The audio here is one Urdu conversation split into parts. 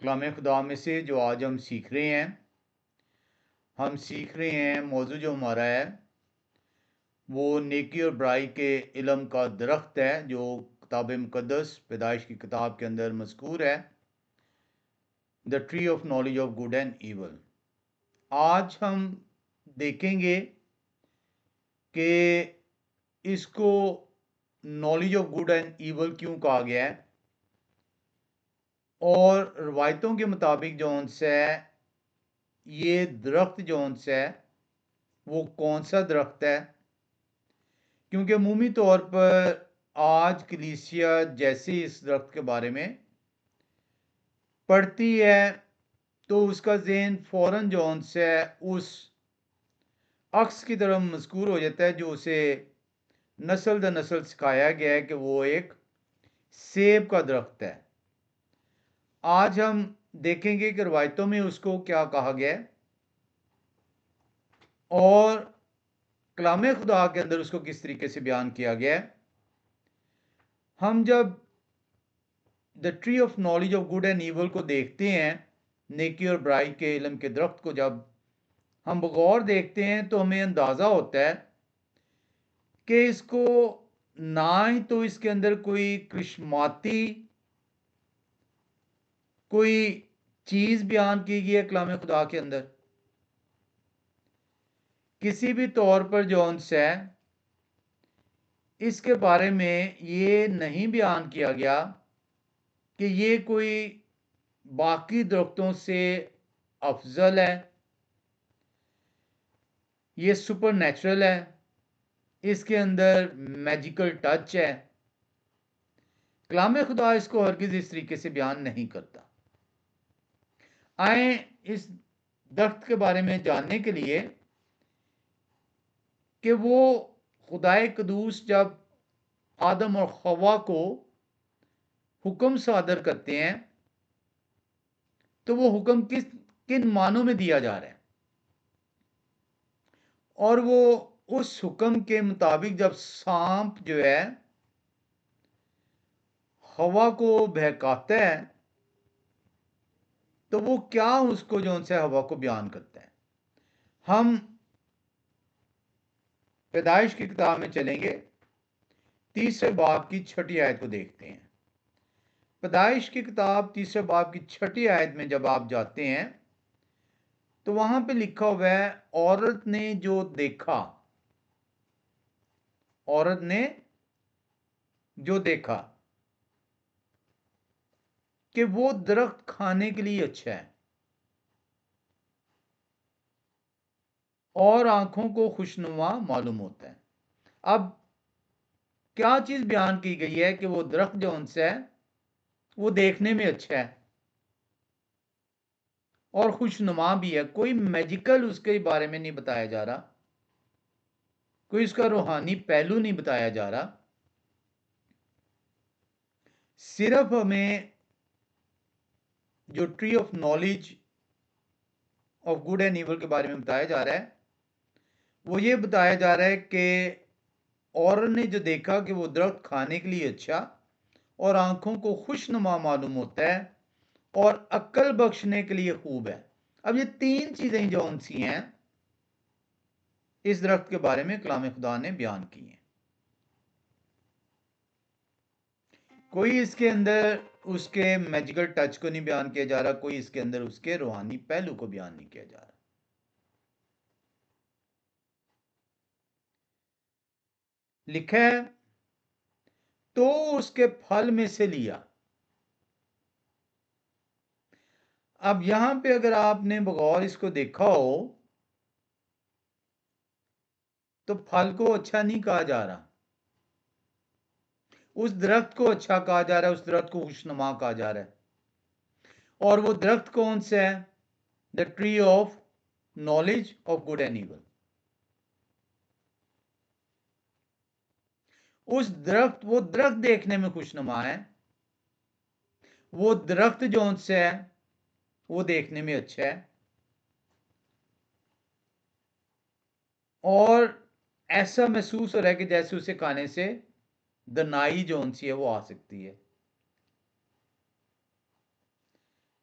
کلام خدا میں سے جو آج ہم سیکھ رہے ہیں، موضوع جو ہمارا ہے وہ نیکی اور برائی کے علم کا درخت ہے، جو کتاب مقدس پیدائش کی کتاب کے اندر مذکور ہے، the tree of knowledge of good and evil. آج ہم دیکھیں گے کہ اس کو knowledge of good and evil کیوں کہا گیا ہے، اور روایتوں کے مطابق جون سے یہ درخت جون سے وہ کون سا درخت ہے، کیونکہ عمومی طور پر آج کلیسیا جیسے اس درخت کے بارے میں پڑھتی ہے تو اس کا ذہن فوراً جون سے اس عکس کی طرف مذکور ہو جاتا ہے جو اسے نسل در نسل سکھایا گیا ہے کہ وہ ایک سیب کا درخت ہے۔ آج ہم دیکھیں گے کہ روایتوں میں اس کو کیا کہا گیا ہے اور کلام خدا کے اندر اس کو کس طریقے سے بیان کیا گیا ہے۔ ہم جب the tree of knowledge of good and evil کو دیکھتے ہیں، نیکی اور برائی کے علم کے درخت کو جب ہم بغور دیکھتے ہیں تو ہمیں اندازہ ہوتا ہے کہ اس کو نہ ہی تو اس کے اندر کوئی کرشماتی کوئی چیز بیان کی گئی ہے کلام خدا کے اندر، کسی بھی طور پر جون سے اس کے بارے میں یہ نہیں بیان کیا گیا کہ یہ کوئی باقی درختوں سے افضل ہے، یہ سپر نیچرل ہے، اس کے اندر میجیکل ٹچ ہے۔ کلام خدا اس کو ہرگز اس طریقے سے بیان نہیں کرتا۔ آئیں اس درخت کے بارے میں جاننے کے لیے کہ وہ خدائے قدوس جب آدم اور حوا کو حکم صادر کرتے ہیں تو وہ حکم کن معنوں میں دیا جا رہا ہے، اور وہ اس حکم کے مطابق جب سانپ جو ہے حوا کو بہکاتا ہے تو وہ کیا اس کو جو ان سے حوا کو بیان کرتا ہے۔ ہم پیدائش کی کتاب میں چلیں گے، 3 باب کی 6 آیت کو دیکھتے ہیں۔ پیدائش کی کتاب 3 باب کی 6 آیت میں جب آپ جاتے ہیں تو وہاں پہ لکھا ہوا ہے، عورت نے جو دیکھا، عورت نے جو دیکھا کہ وہ درخت کھانے کے لیے اچھا ہے اور آنکھوں کو خوشنما معلوم ہوتا ہے۔ اب کیا چیز بیان کی گئی ہے کہ وہ درخت جو ان سے ہے وہ دیکھنے میں اچھا ہے اور خوشنما بھی ہے، کوئی میجیکل اس کے بارے میں نہیں بتایا جا رہا، کوئی اس کا روحانی پہلو نہیں بتایا جا رہا، صرف ہمیں جو tree of knowledge of good and evil کے بارے میں بتایا جا رہا ہے وہ یہ بتایا جا رہا ہے کہ عورت نے جو دیکھا کہ وہ درخت کھانے کے لیے اچھا اور آنکھوں کو خوشنما معلوم ہوتا ہے اور عقل بخشنے کے لیے خوب ہے۔ اب یہ 3 چیزیں جو ان سی ہیں اس درخت کے بارے میں کلام خدا نے بیان کی ہیں۔ کوئی اس کے اندر اس کے میجیکل ٹچ کو نہیں بیان کیا جا رہا، کوئی اس کے اندر اس کے روحانی پہلو کو بیان نہیں کیا جا رہا۔ لکھا ہے تو اس کے پھل میں سے لیا۔ اب یہاں پہ اگر آپ نے بغور اس کو دیکھا ہو تو پھل کو اچھا نہیں کہا جا رہا، اس درخت کو اچھا کہا جا رہا ہے، اس درخت کو خوشنما کہا جا رہا ہے۔ اور وہ درخت کون سا ہے؟ The tree of knowledge of good and evil. وہ درخت دیکھنے میں خوشنما ہے، وہ درخت جو ان سے ہے وہ دیکھنے میں اچھا ہے اور ایسا محسوس ہو رہا ہے کہ جیسے اسے کھانے سے دنائی جو ان سی ہے وہ آ سکتی ہے۔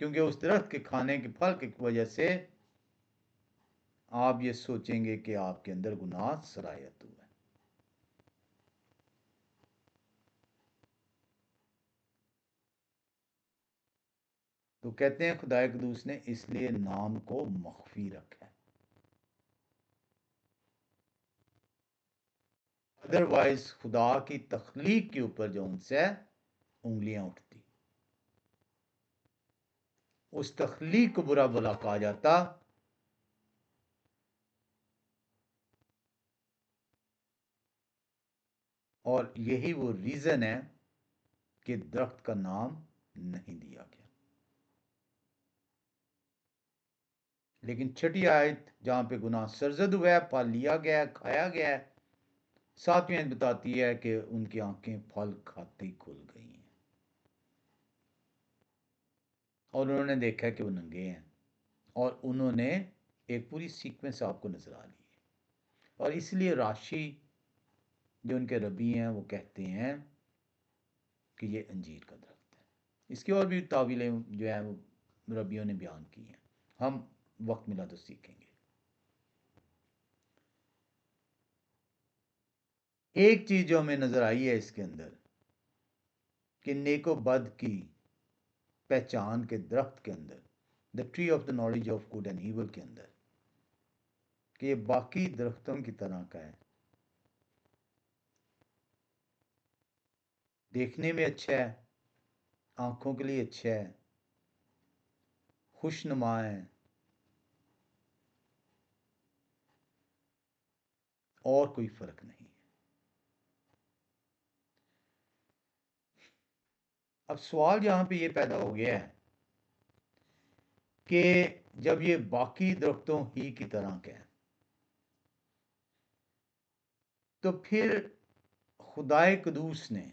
کیونکہ اس درخت کے کھانے کے پھل کی وجہ سے آپ یہ سوچیں گے کہ آپ کے اندر گناہ سرایت ہوا ہے۔ تو کہتے ہیں خدا قدوس نے اس لیے نام کو مخفی رکھا ہے، ادروائز خدا کی تخلیق کے اوپر جو ان سے انگلیاں اٹھتی، اس تخلیق کو برا بلا کہا جاتا، اور یہی وہ ریزن ہے کہ درخت کا نام نہیں دیا گیا۔ لیکن چھٹی آیت جہاں پہ گناہ سرزد ہوا ہے، پھل لیا گیا ہے، کھایا گیا ہے، ساتویں آیت بتاتی ہے کہ ان کی آنکھیں پھل کھاتے ہی کھل گئی ہیں اور انہوں نے دیکھا کہ وہ ننگے ہیں، اور انہوں نے ایک پوری سیکوینس آپ کو نظر آ لی ہے۔ اور اس لیے راشی جو ان کے ربی ہیں وہ کہتے ہیں کہ یہ انجیر کا درخت ہے۔ اس کی اور بھی تعویلیں جو ہیں وہ ربیوں نے بیان کی ہیں، ہم وقت ملا تو سیکھیں گے۔ ایک چیز جو ہمیں نظر آئی ہے اس کے اندر کہ نیک و بد کی پہچان کے درخت کے اندر، the tree of the knowledge of good and evil کے اندر، کہ یہ باقی درختوں کی طرح کا ہے، دیکھنے میں اچھا ہے، آنکھوں کے لیے اچھا ہے، خوش نما ہے، اور کوئی فرق نہیں ہے۔ اب سوال یہاں پہ یہ پیدا ہو گیا ہے کہ جب یہ باقی درختوں ہی کی طرح کا ہے تو پھر خدائے قدوس نے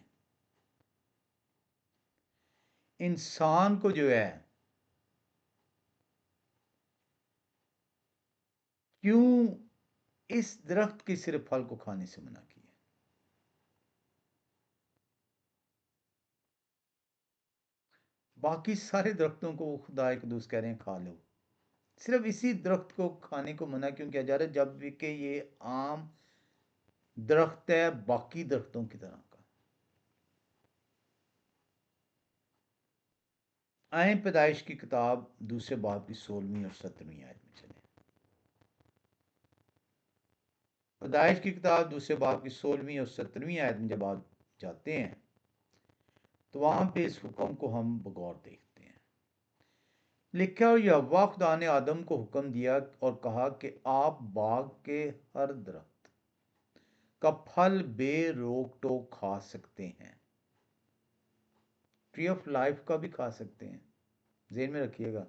انسان کو جو ہے کیوں اس درخت کے صرف پھل کو کھانے سے منع کیا؟ باقی سارے درختوں کو خدا قدوس کہہ رہے ہیں کھا لو، صرف اسی درخت کو کھانے کو منع کیوں کیا جا رہا ہے جب کہ یہ عام درخت ہے باقی درختوں کی طرح کا؟ آئیں پیدائش کی کتاب دوسرے باب کی 16ویں اور 17ویں آیت میں چلیں۔ پیدائش کی کتاب دوسرے باب کی 16ویں اور 17ویں آیت میں جب آپ جاتے ہیں تو وہاں پہ اس حکم کو ہم بغور دیکھتے ہیں۔ لکھا اور یہوہ خدا نے آدم کو حکم دیا اور کہا کہ آپ باغ کے ہر درخت کا پھل بے روک ٹوک کھا سکتے ہیں، ٹری آف لائف کا بھی کھا سکتے ہیں، ذہن میں رکھیے گا۔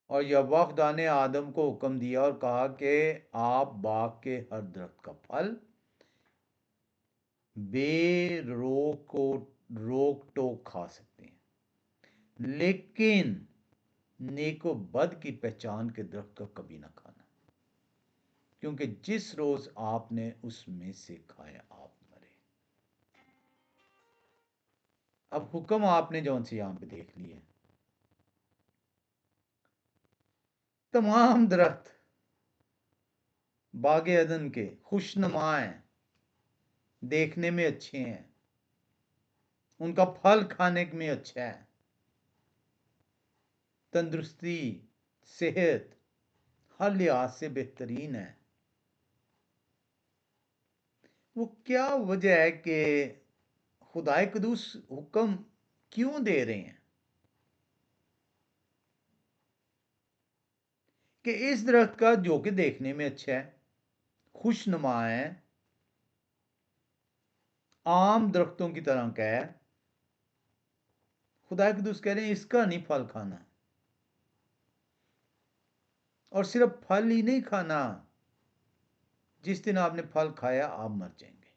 اور یہوہ خدا نے آدم کو حکم دیا اور کہا کہ آپ باغ کے ہر درخت کا پھل بے روک ٹوک کھا سکتے ہیں، لیکن نیک و بد کی پہچان کے درخت کا کبھی نہ کھانا، کیونکہ جس روز آپ نے اس میں سے کھایا آپ مرے۔ اب حکم آپ نے جون سے یہاں پہ دیکھ لیے، تمام درخت باغ عدن کے خوش نما ہیں، دیکھنے میں اچھے ہیں، ان کا پھل کھانے میں اچھا ہے، تندرستی، صحت ہر لحاظ سے بہترین ہے۔ وہ کیا وجہ ہے کہ خدائے قدوس حکم کیوں دے رہے ہیں کہ اس درخت کا جو کہ دیکھنے میں اچھا ہے، خوش نما ہے، عام درختوں کی طرح کا ہے، خدائے قدوس کہہ رہے ہیں اس کا نہیں پھل کھانا، اور صرف پھل ہی نہیں کھانا، جس دن آپ نے پھل کھایا آپ مر جائیں گے۔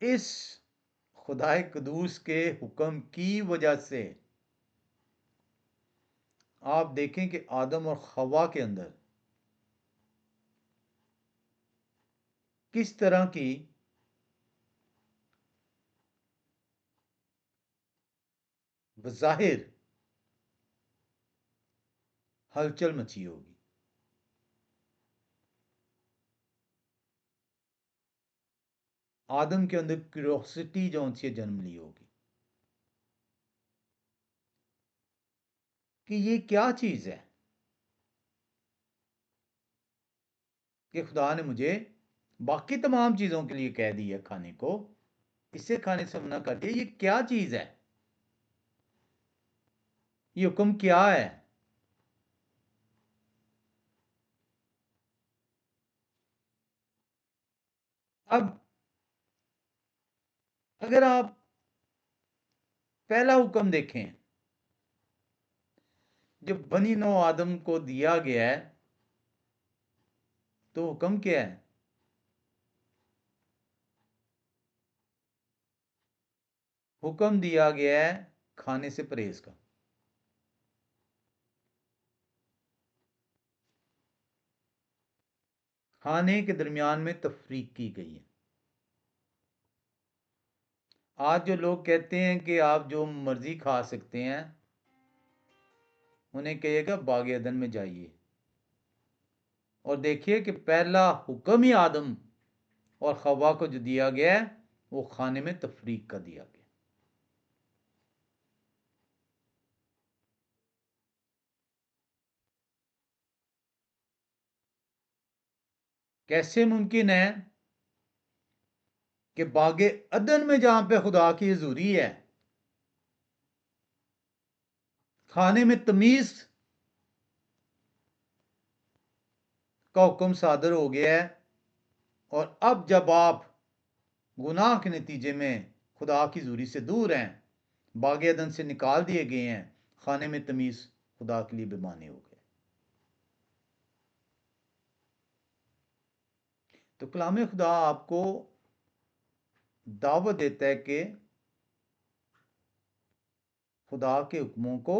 اس خدائے قدوس کے حکم کی وجہ سے آپ دیکھیں کہ آدم اور حوا کے اندر کس طرح کی بظاہر ہلچل مچی ہوگی. آدم کے اندر کیوریوسٹی جو سی جنم لی ہوگی کہ یہ کیا چیز ہے کہ خدا نے مجھے باقی تمام چیزوں کے لیے کہہ دی ہے کھانے کو، اس سے کھانے سے منع کر دیا، یہ کیا چیز ہے، یہ حکم کیا ہے. اب اگر آپ پہلا حکم دیکھیں جو بنی نو آدم کو دیا گیا ہے تو حکم کیا ہے؟ حکم دیا گیا ہے کھانے سے پرہیز کا. کھانے کے درمیان میں تفریق کی گئی ہے. آج جو لوگ کہتے ہیں کہ آپ جو مرضی کھا سکتے ہیں، انہیں کہے گا باغ عدن میں جائیے اور دیکھیے کہ پہلا حکم ہی آدم اور حوا کو جو دیا گیا ہے وہ کھانے میں تفریق کا دیا گیا. کیسے ممکن ہے کہ باغ عدن میں جہاں پہ خدا کی حضوری ہے، کھانے میں تمیز کا حکم صادر ہو گیا ہے، اور اب جب آپ گناہ کے نتیجے میں خدا کی حضوری سے دور ہیں، باغ عدن سے نکال دیے گئے ہیں، کھانے میں تمیز خدا کے لیے بے معنی ہو گئے. تو کلام خدا آپ کو دعوت دیتا ہے کہ خدا کے حکموں کو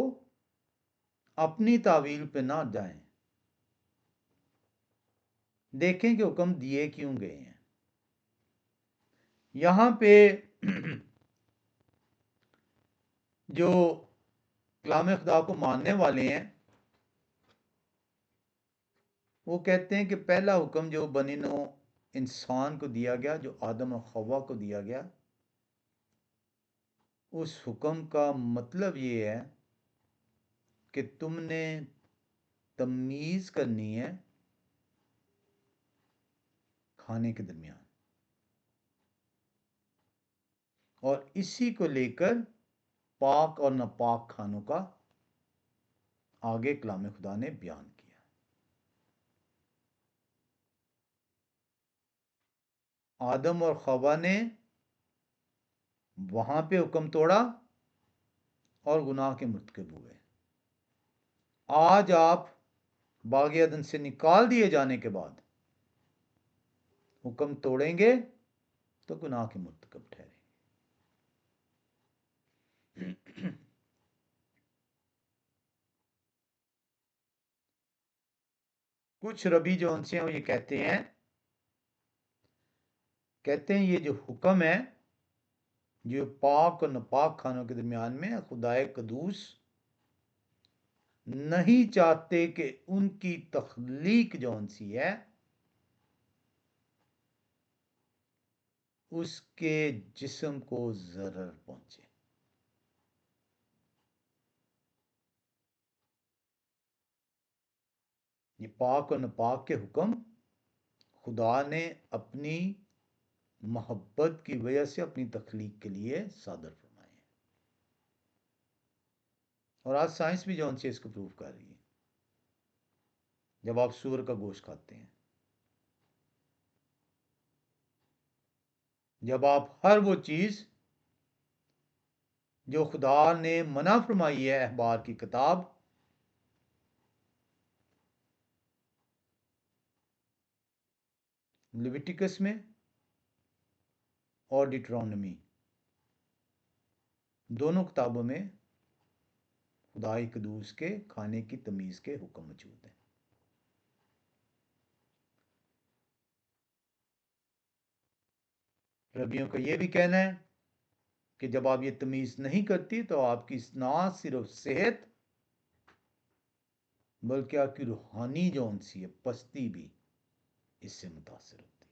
اپنی تعویل پہ نہ جائیں، دیکھیں کہ حکم دیے کیوں گئے ہیں. یہاں پہ جو کلام خدا کو ماننے والے ہیں وہ کہتے ہیں کہ پہلا حکم جو بنی نو انسان کو دیا گیا، جو آدم اور حوا کو دیا گیا، اس حکم کا مطلب یہ ہے کہ تم نے تمیز کرنی ہے کھانے کے درمیان، اور اسی کو لے کر پاک اور ناپاک کھانوں کا آگے کلام خدا نے بیان کیا. آدم اور حوا نے وہاں پہ حکم توڑا اور گناہ کے مرتکب ہوئے. آج آپ باغ عدن سے نکال دیے جانے کے بعد حکم توڑیں گے تو گناہ کے مرتکب ٹھہریں گے. کچھ ربی جو ان سے ہیں وہ یہ کہتے ہیں یہ جو حکم ہے جو پاک اور ناپاک کھانوں کے درمیان میں خدائے قدوس نہیں چاہتے کہ ان کی تخلیق جو ان سی ہے اس کے جسم کو ضرر پہنچے. یہ پاک اور ناپاک کے حکم خدا نے اپنی محبت کی وجہ سے اپنی تخلیق کے لیے صادر فرمائے ہیں، اور آج سائنس بھی جو ان سے اس کو پروو کر رہی ہے. جب آپ سور کا گوشت کھاتے ہیں، جب آپ ہر وہ چیز جو خدا نے منع فرمائی ہے اخبار کی کتاب، لیویٹیکس میں اور ڈیٹرونمی، دونوں کتابوں میں خدائے قدوس کے کھانے کی تمیز کے حکم موجود ہیں۔ ربیوں کا یہ بھی کہنا ہے کہ جب آپ یہ تمیز نہیں کرتی تو آپ کی نہ صرف صحت بلکہ آپ کی روحانی جون سی ہے پستی بھی اس سے متاثر ہوتی ہے۔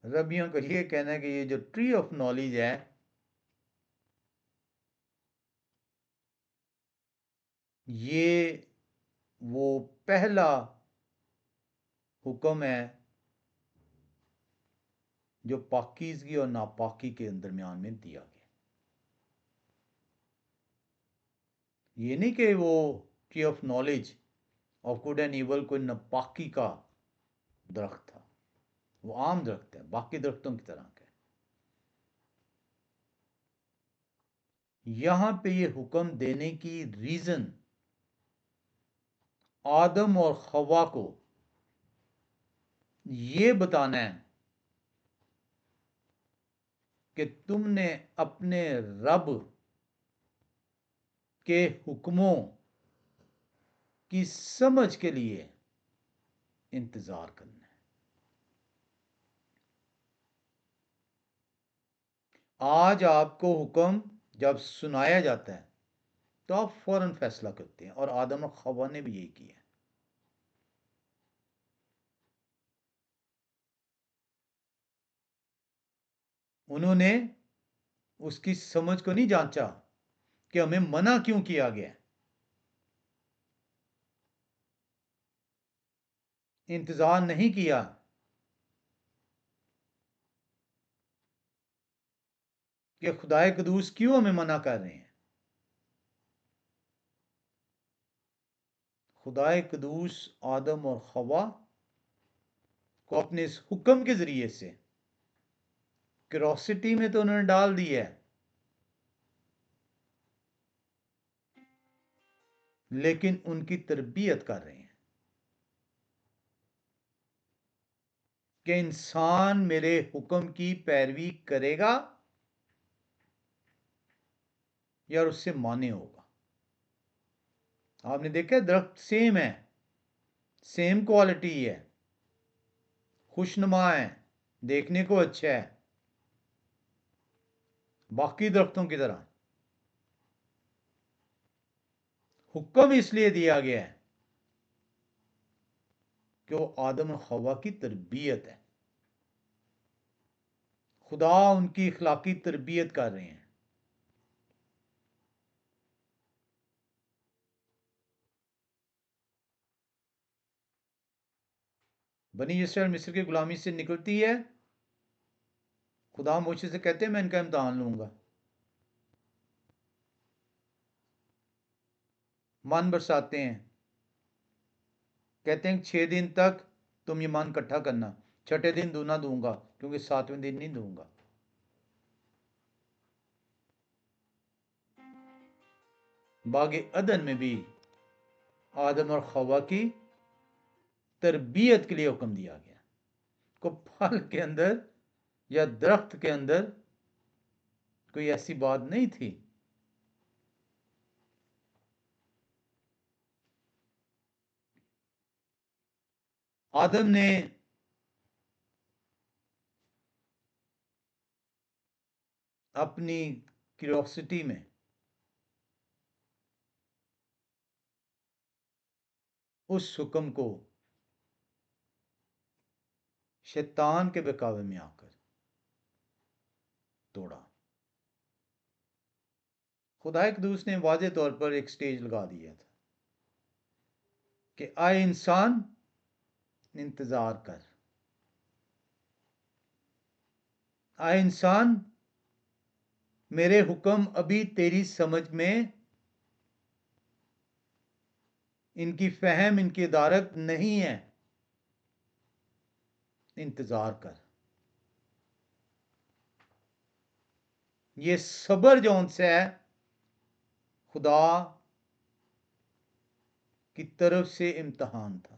ربیوں کا یہ کہنا ہے کہ یہ جو ٹری آف نالج ہے یہ وہ پہلا حکم ہے جو پاکیزگی اور ناپاکی کے درمیان میں دیا گیا۔ یہ نہیں کہ وہ tree of knowledge of good and evil کوئی ناپاکی کا درخت تھا، وہ عام درخت ہے باقی درختوں کی طرح کا۔ یہاں پہ یہ حکم دینے کی ریزن آدم اور حوا کو یہ بتانا ہے کہ تم نے اپنے رب کے حکموں کی سمجھ کے لیے انتظار کرنا ہے۔ آج آپ کو حکم جب سنایا جاتا ہے تو آپ فوراً فیصلہ کرتے ہیں، اور آدم اور حوا نے بھی یہی کیا۔ انہوں نے اس کی سمجھ کو نہیں جانچا کہ ہمیں منع کیوں کیا گیا، انتظار نہیں کیا کہ خدائے قدوس کیوں ہمیں منع کر رہے ہیں۔ خدائے قدوس آدم اور حوا کو اپنے اس حکم کے ذریعے سے کیوریوسٹی میں تو انہوں نے ڈال دی ہے، لیکن ان کی تربیت کر رہے ہیں کہ انسان میرے حکم کی پیروی کرے گا یا اس سے مانے ہوگا۔ آپ نے دیکھا درخت سیم ہے، سیم کوالٹی ہے، خوشنما ہے، دیکھنے کو اچھا ہے، باقی درختوں کی طرح۔ حکم اس لیے دیا گیا ہے کہ وہ آدم اور حوا کی تربیت ہے، خدا ان کی اخلاقی تربیت کر رہے ہیں۔ بنی اسرائیل مصر کی غلامی سے نکلتی ہے، خدا موشے سے کہتے ہیں میں ان کا امتحان لوں گا، من برساتے ہیں، کہتے ہیں 6 دن تک تم یہ من اکٹھا کرنا، چھٹے دن دونا دوں گا کیونکہ 7ویں دن نہیں دوں گا۔ باغ عدن میں بھی آدم اور حوا کی تربیت کے لیے حکم دیا گیا، کو پھل کے اندر یا درخت کے اندر کوئی ایسی بات نہیں تھی۔ آدم نے اپنی کیوریوسٹی میں اس حکم کو شیطان کے بہکاوے میں آ کر توڑا۔ خدا قدوس نے واضح طور پر ایک سٹیج لگا دیا تھا کہ آئے انسان انتظار کر، آئے انسان میرے حکم ابھی تیری سمجھ میں، ان کی فہم، ان کی ادارت نہیں ہے، انتظار کر۔ یہ صبر جون سے ہے خدا کی طرف سے امتحان تھا،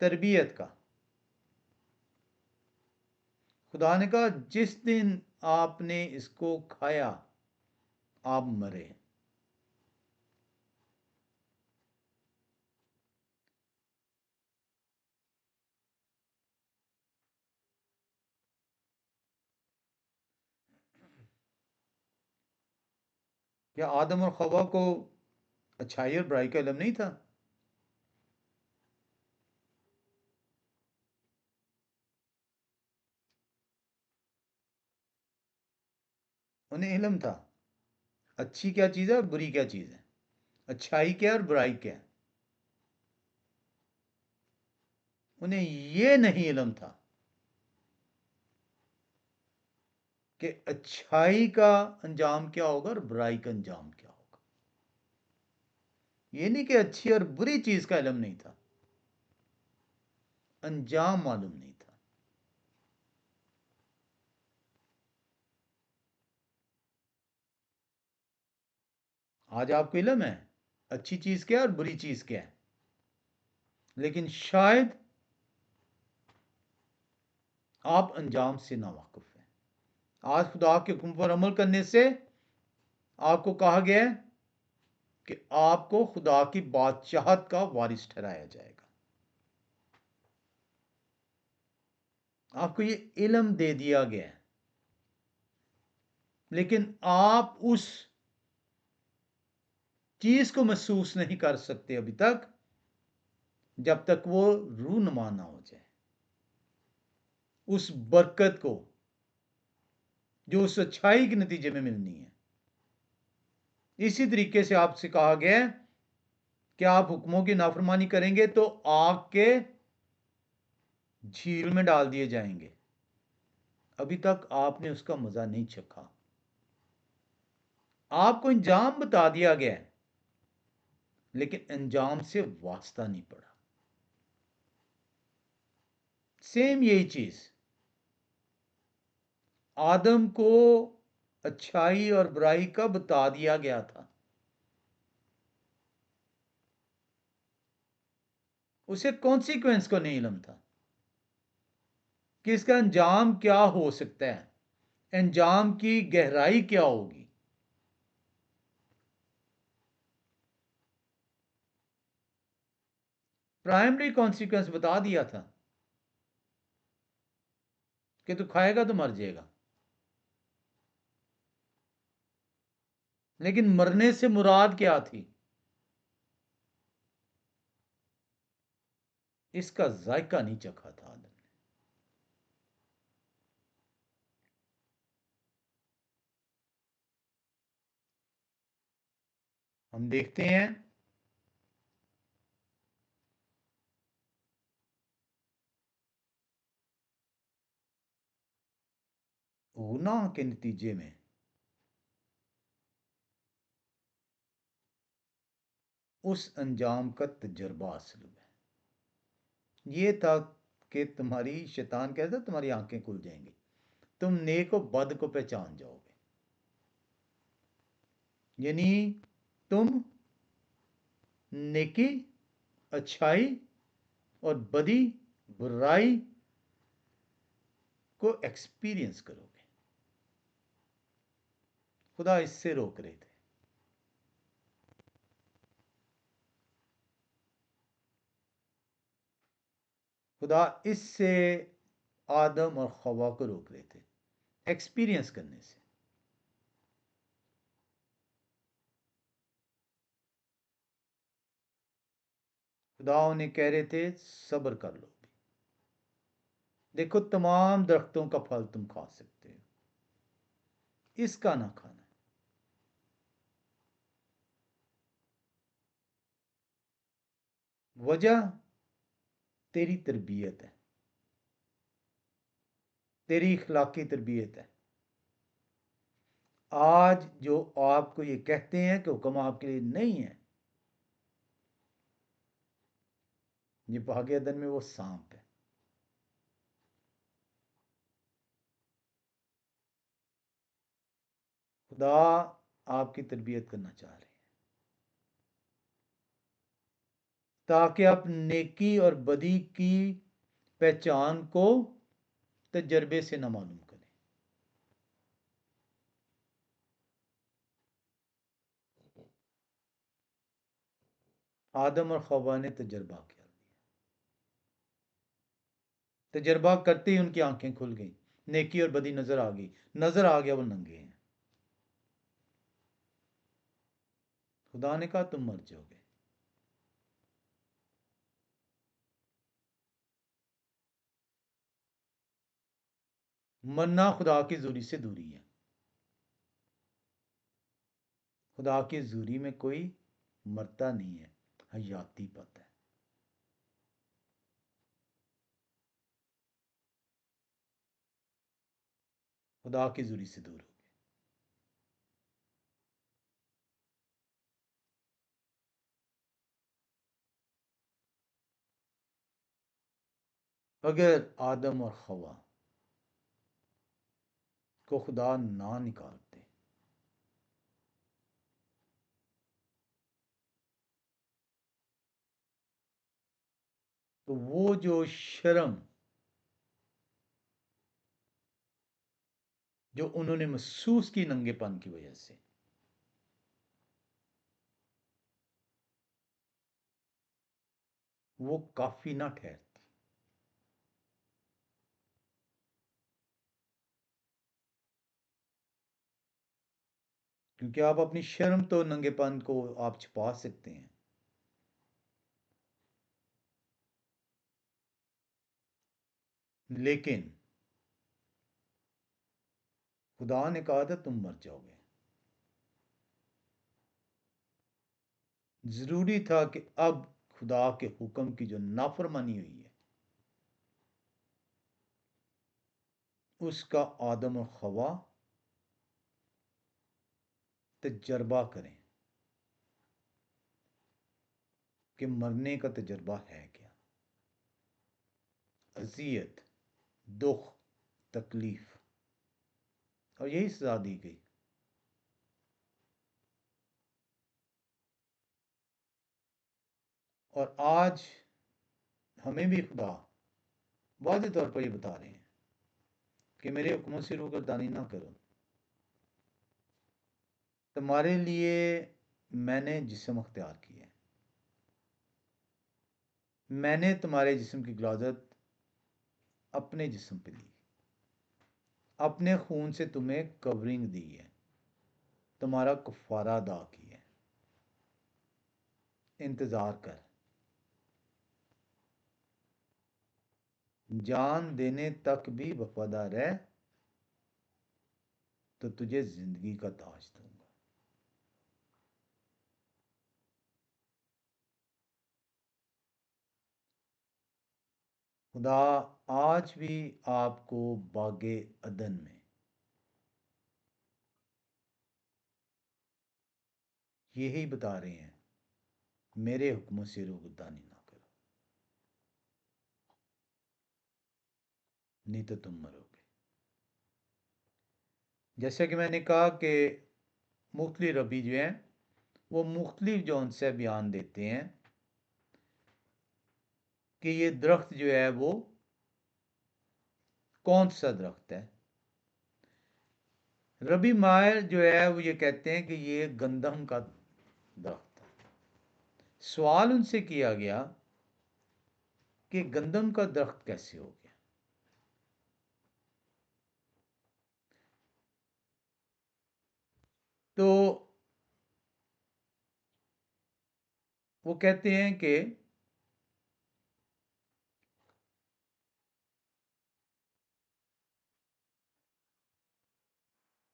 تربیت کا۔ خدا نے کہا جس دن آپ نے اس کو کھایا آپ مرے. کیا آدم اور حوا کو اچھائی اور برائی کا علم نہیں تھا؟ انہیں علم تھا اچھی کیا چیز ہے اور بری کیا چیز ہے، اچھائی کیا اور برائی کیا. انہیں یہ نہیں علم تھا کہ اچھائی کا انجام کیا ہوگا اور برائی کا انجام کیا ہوگا. یہ نہیں کہ اچھی اور بری چیز کا علم نہیں تھا، انجام معلوم نہیں تھا. آج آپ کو علم ہے اچھی چیز کیا ہے اور بری چیز کیا ہے، لیکن شاید آپ انجام سے ناواقف ہیں. آج خدا کے حکم پر عمل کرنے سے آپ کو کہا گیا ہے کہ آپ کو خدا کی بادشاہت کا وارث ٹھہرایا جائے گا. آپ کو یہ علم دے دیا گیا ہے، لیکن آپ اس چیز کو محسوس نہیں کر سکتے ابھی تک جب تک وہ رونما نہ ہو جائے اس برکت کو جو اس اچھائی کے نتیجے میں ملنی ہے. اسی طریقے سے آپ سے کہا گیا ہے کہ آپ حکموں کی نافرمانی کریں گے تو آگ کے جھیل میں ڈال دیے جائیں گے. ابھی تک آپ نے اس کا مزہ نہیں چکھا. آپ کو انجام بتا دیا گیا ہے لیکن انجام سے واسطہ نہیں پڑا. سیم یہی چیز آدم کو اچھائی اور برائی کا بتا دیا گیا تھا، اسے کانسیکوینس کو نہیں علم تھا کہ اس کا انجام کیا ہو سکتا ہے، انجام کی گہرائی کیا ہوگی. پرائمری کانسیکوینس بتا دیا تھا کہ تو کھائے گا تو مر جائے گا، لیکن مرنے سے مراد کیا تھی؟ اس کا ذائقہ نہیں چکھا تھا آدم نے. ہم دیکھتے ہیں گناہ کے نتیجے میں اس انجام کا تجربہ حاصل ہوا ہے. یہ تھا کہ تمہاری شیطان کہتا تمہاری آنکھیں کھل جائیں گی، تم نیک و بد کو پہچان جاؤ گے. یعنی تم نیکی، اچھائی اور بدی، برائی کو ایکسپیرینس کرو گے. خدا اس سے روک رہے تھے. خدا اس سے آدم اور حوا کو روک رہے تھے ایکسپیرینس کرنے سے. خدا انہیں کہہ رہے تھے صبر کر لو. دیکھو تمام درختوں کا پھل تم کھا سکتے ہو، اس کا نہ کھانا. وجہ تیری تربیت ہے، تیری اخلاقی تربیت ہے. آج جو آپ کو یہ کہتے ہیں کہ حکم آپ کے لیے نہیں ہے، یہ باغ عدن میں وہ سانپ ہے. خدا آپ کی تربیت کرنا چاہ رہے ہیں تاکہ آپ نیکی اور بدی کی پہچان کو تجربے سے نہ معلوم کریں۔ آدم اور حوا نے تجربہ کیا، تجربہ کرتے ہی ان کی آنکھیں کھل گئیں، نیکی اور بدی نظر آ گئی، نظر آ گیا وہ ننگے ہیں۔ خدا نے کہا تم مر جاؤ گے۔ مرنا خدا کی حضوری سے دوری ہے۔ خدا کی حضوری میں کوئی مرتا نہیں ہے، حیاتی پاتا ہے۔ خدا کی حضوری سے دور ہو گئے۔ اگر آدم اور حوا کو خدا نہ نکالتے تو وہ جو شرم جو انہوں نے محسوس کی ننگے پن کی وجہ سے، وہ کافی نہ ٹھہرتی۔ کیونکہ آپ اپنی شرم تو ننگے پن کو آپ چھپا سکتے ہیں، لیکن خدا نے کہا تھا تم مر جاؤ گے۔ ضروری تھا کہ اب خدا کے حکم کی جو نافرمانی ہوئی ہے اس کا آدم اور حوا تجربہ کریں کہ مرنے کا تجربہ ہے کیا، اذیت، دکھ، تکلیف، اور یہی سزا دی گئی۔ اور آج ہمیں بھی خدا واضح طور پر یہ بتا رہے ہیں کہ میرے حکموں سے روگردانی نہ کرو۔ تمہارے لیے میں نے جسم اختیار کیا ہے، میں نے تمہارے جسم کی غلاظت اپنے جسم پہ لی، اپنے خون سے تمہیں کورنگ دی ہے، تمہارا کفارہ ادا کیا ہے۔ انتظار کر، جان دینے تک بھی وفادار رہ تو تجھے زندگی کا تاج دوں گا۔ خدا آج بھی آپ کو باغ عدن میں یہی بتا رہے ہیں، میرے حکموں سے روگردانی نہ کرو، نہیں تو تم مرو گے۔ جیسا کہ میں نے کہا کہ مختلف ربی جو ہیں وہ مختلف جو ان سے بیان دیتے ہیں کہ یہ درخت جو ہے وہ کون سا درخت ہے۔ ربی ماہر جو ہے وہ یہ کہتے ہیں کہ یہ گندم کا درخت ہے۔ سوال ان سے کیا گیا کہ گندم کا درخت کیسے ہو گیا؟ تو وہ کہتے ہیں کہ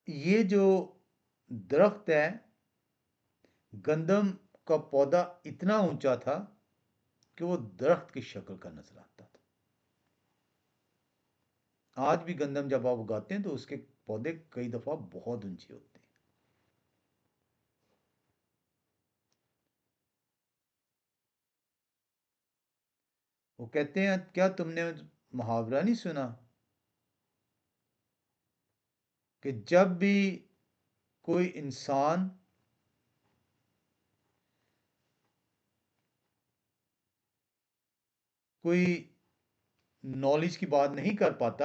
یہ جو درخت ہے، گندم کا پودا اتنا اونچا تھا کہ وہ درخت کی شکل کا نظر آتا تھا۔ آج بھی گندم جب آپ اگاتے ہیں تو اس کے پودے کئی دفعہ بہت اونچے ہوتے ہیں۔ وہ کہتے ہیں کیا تم نے محاورہ نہیں سنا کہ جب بھی کوئی انسان کوئی نالج کی بات نہیں کر پاتا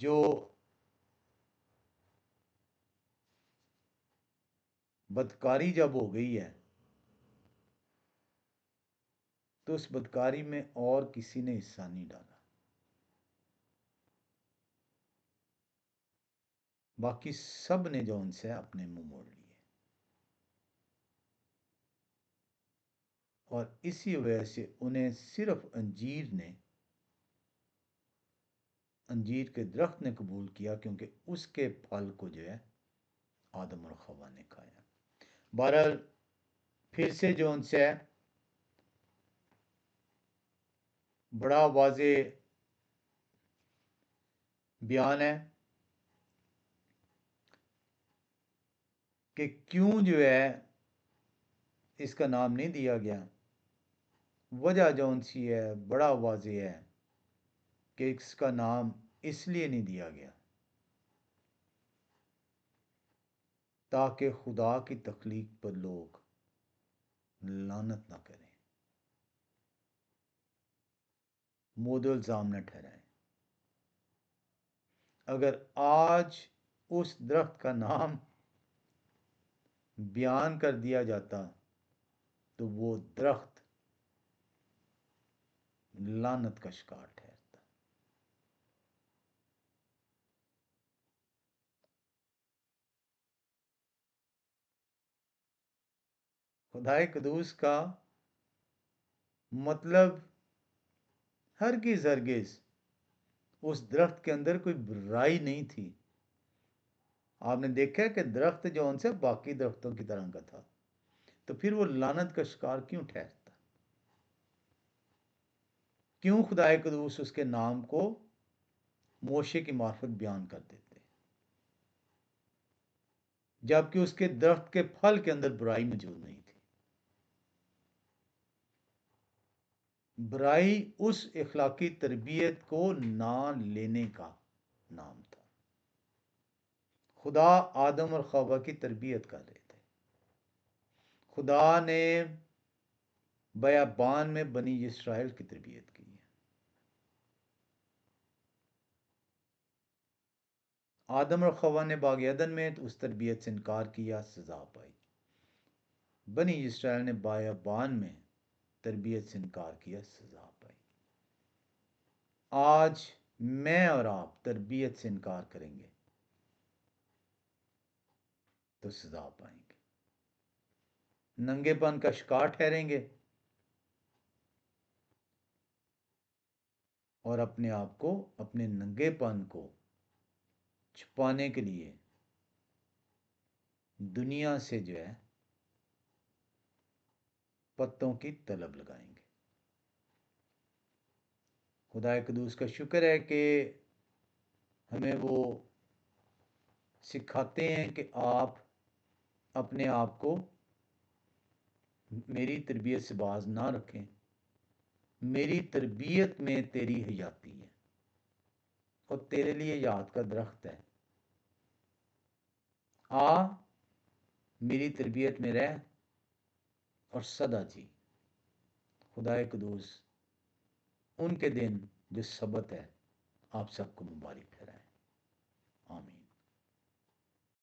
جو بدکاری جب ہو گئی ہے تو اس بدکاری میں اور کسی نے حصہ نہیں ڈالا، باقی سب نے جو ان سے اپنے منہ موڑ لیے، اور اسی وجہ سے انہیں صرف انجیر کے درخت نے قبول کیا، کیونکہ اس کے پھل کو جو ہے آدم اور حوا نے کھایا۔ بہرحال پھر سے جو ان سے بڑا واضح بیان ہے کہ کیوں جو ہے اس کا نام نہیں دیا گیا۔ وجہ جو ان سی ہے بڑا واضح ہے کہ اس کا نام اس لیے نہیں دیا گیا تاکہ خدا کی تخلیق پر لوگ لعنت نہ کریں، مود و الزام نہ ٹھہرائیں۔ اگر آج اس درخت کا نام بیان کر دیا جاتا تو وہ درخت لعنت کا شکار ٹھہرتا۔ خدائے قدوس کا مطلب ہرگز اس درخت کے اندر کوئی برائی نہیں تھی۔ آپ نے دیکھا کہ درخت جو ان سے باقی درختوں کی طرح کا تھا، تو پھر وہ لعنت کا شکار کیوں ٹھہرتا؟ کیوں خدائے قدوس اس کے نام کو موشے کی معرفت بیان کر دیتے جبکہ اس کے درخت کے پھل کے اندر برائی موجود نہیں تھی؟ برائی اس اخلاقی تربیت کو نہ لینے کا نام تھا۔ خدا آدم اور حوا کی تربیت کر رہے تھے۔ خدا نے بیابان میں بنی اسرائیل کی تربیت کی ہے۔ آدم اور حوا نے باغ عدن میں اس تربیت سے انکار کیا، سزا پائی۔ بنی اسرائیل نے بیابان میں تربیت سے انکار کیا، سزا پائی۔ آج میں اور آپ تربیت سے انکار کریں گے تو سزا پائیں گے، ننگے پن کا شکار ٹھہریں گے، اور اپنے آپ کو، اپنے ننگے پن کو چھپانے کے لیے دنیا سے جو ہے پتوں کی طلب لگائیں گے۔ خدا قدوس کا شکر ہے کہ ہمیں وہ سکھاتے ہیں کہ آپ اپنے آپ کو میری تربیت سے باز نہ رکھیں، میری تربیت میں تیری حیاتی ہے اور تیرے لیے یاد کا درخت ہے۔ آ میری تربیت میں رہ اور سدا جی۔ خدا قدوس ان کے دن جو سبت ہے آپ سب کو مبارک ٹھہرائے۔ آمین۔